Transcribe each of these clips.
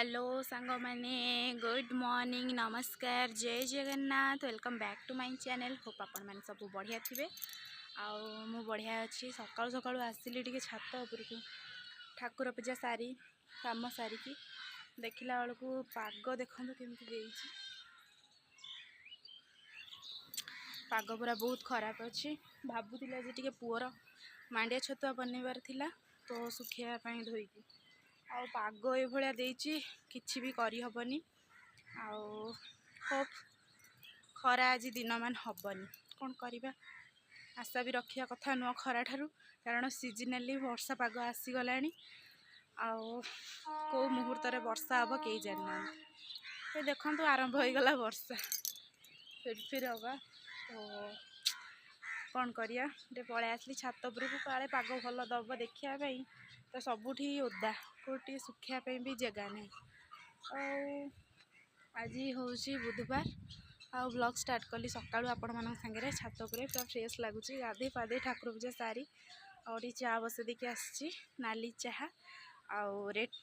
Hello सांग मैंने good morning नमस्कार जय Jagannath welcome back to my channel hope आपण मैंने सब बढ़िया थे मु बढ़िया अच्छी सकाळु सकाळु आसिली टिके छात उपरकू ठाकुर पूजा सारी काम सारिकी देखला बेलू पाग देखु केमती पाग पूरा बहुत खराब अच्छी भावुला जे पुअर मांडिया छतुआ बनइबार थिला तो सुखाइबा धोईकी आउ पाग ये भाया किछि भी करी हबनी होप खरा आज दिन मान हबनी कौन करवा आशा भी रखा कथा नुह खरा ठारू कारण सीजनाली वर्षा पाग आसीगला कौ मुहूर्त वर्षा हम कई जाना ये देखु आरंभ हो गला वर्षा फिर हवा तो कौन करिया पलै आसली छात उपरकू काले पाग भल दब देखापी तो सबुठी ओदा कौटी सुखापी भी जगह नहीं आज हूँ बुधवार आउ ब्लॉग स्टार्ट कली सकाळु आपण मान सांगे छात पूरा फ्रेश लगुच गाधे पाधे ठाकुर पूजा सारी और चा बस देखिए आसी नाली चाहा आउ रेड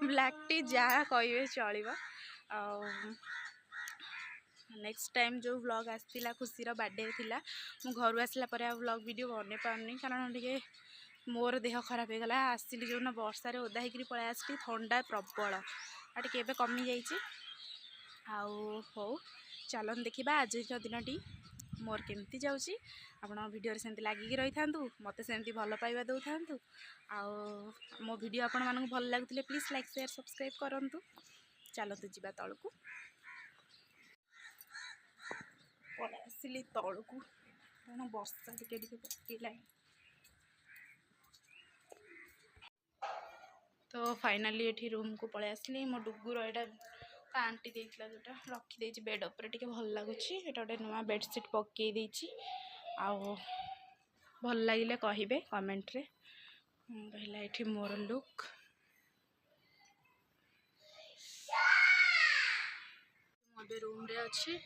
ब्लैक टी जहाँ कहे चलो नेक्स्ट टाइम जो व्लॉग आसला खुशीर बर्थडे थिला मु घर आसला पर व्लॉग वीडियो बन पारनी कारण टे मोर देह खराब हो गला आसली जो ना वर्षा रे ओदा होकर पलै आसली ठंडा प्रबल आटे केबे कमी जाइए हो चलन देखा आज दिनटी मोर केमती जाऊँगी आपण वीडियो सेमती लगिकी रही था मत सेमती भल पाइबा दौ था मो वीडियो आपण मानक भल लगुले प्लीज लाइक शेयर सब्सक्राइब करूँ चलतु जीवा तलू पलै आसली तलू कारण वर्षा टिके पकेला तो फाइनाली ये रूम को पलै आसली मो डुगुर यहाँ आंटी देला जोटा रखीदे बेड उपर टे भल लगुच गोटे नुआ बेडसीट पकई देछि भल लगे कहे कमेंट रे रहा ये मोर लुक मुझे रूम रे अच्छी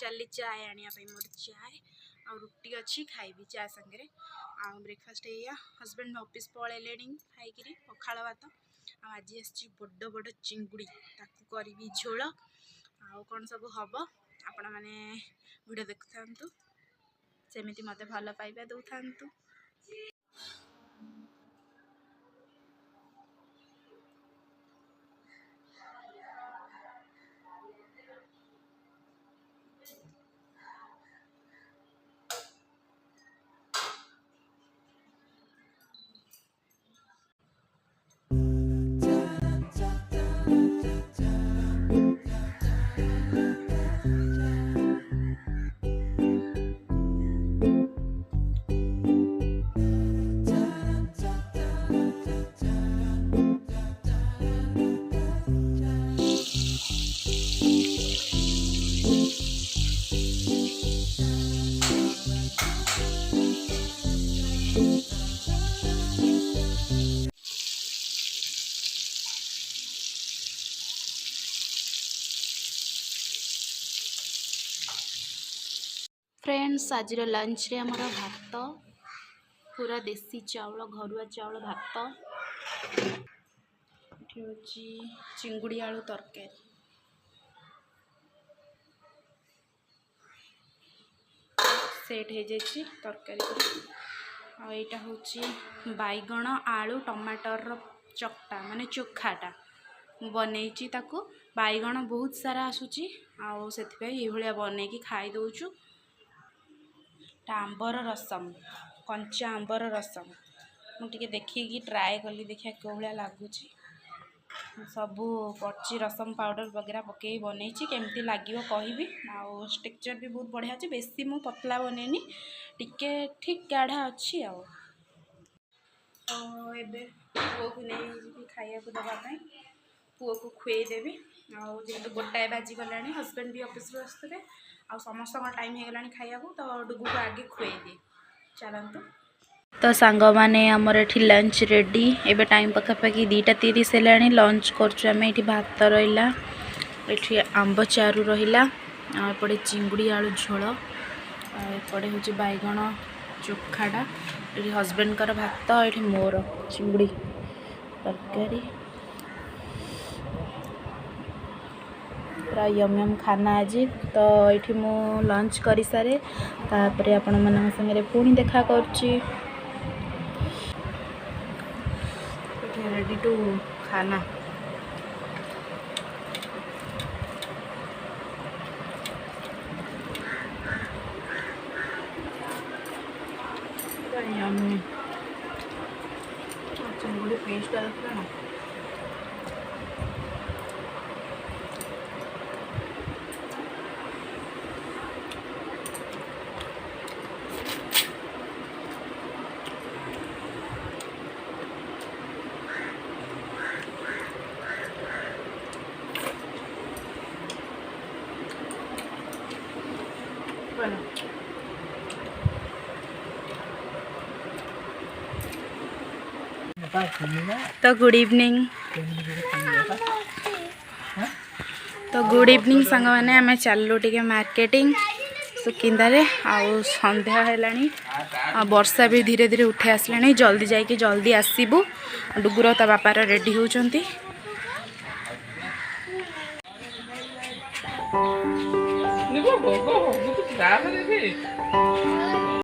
चली चाय आने मोर चाय आ रुटी अच्छी खाइबी चा संगे ब्रेकफास्ट या हस्बैंड ऑफिस पलैले खाई पखाड़ भात आज आसी बड़ बड़ चिंगुड़ी ताकू करी झोल आउ कौन सब हम आपण मैंने वीडियो देखु था सेमती मत भल पाइबा दौ था। फ्रेंड्स आज लंच रे हमारा भात पूरा देसी चावल घरुआ चावल भात चिंगुड़ी आलू तरकारी सेट हो जाए तरकारी आईटा हूँ बैगण आलू टमाटर चक्टा माने चोखाटा बनई ताकू बैगण बहुत सारा आसूची आया बनई खाई दौचु आंबर रसम कंचा आंबर रसम मुझे देखिए ट्राए कली देखिए कौ भाया लगुच सबू पची रसम पाउडर वगैरह पकई बनई केमती लगे कहबी टेक्चर भी बहुत बढ़िया अच्छे बेसी मु पतला बनैनी टिके ठीक गाढ़ा अच्छी पुओ को नहीं खाया देवाई पुओ को खुएदेवी जेहेतु गोटाए बाजी गला हस्बैंड भी ऑफिस आसते आ समस्त टाइम हो गला खाया तो डुगु को आगे खुए दिए चलतु तो सांग माने आमर एठी लंच रेडी एबे टाइम पखापाखि 2:30 है लंच कर भात रहा ये आंब चारू रहा एपटे चिंगुड़ी आलू झोल एपटे हूँ बैगण चोखाटा ये हस्बैंड भात ये मोर चिंगुड़ी तरकारी पूरा यम यम खाना आज तो ये मु लंच कर सारे तापर आपण मान संगे पुणी देखा करुच्ची रेडी टू खाना यम्मी चिंगुड़ी पेस्ट रखना ना तो गुड इवनिंग सांग मैंने आम चलू टे मार्केटिंग सुकिंदारे आउ संध्या है वर्षा भी धीरे धीरे उठे आसला जल्दी जाकि जल्दी आसबू डुगुर ता बापार रेडी होचंती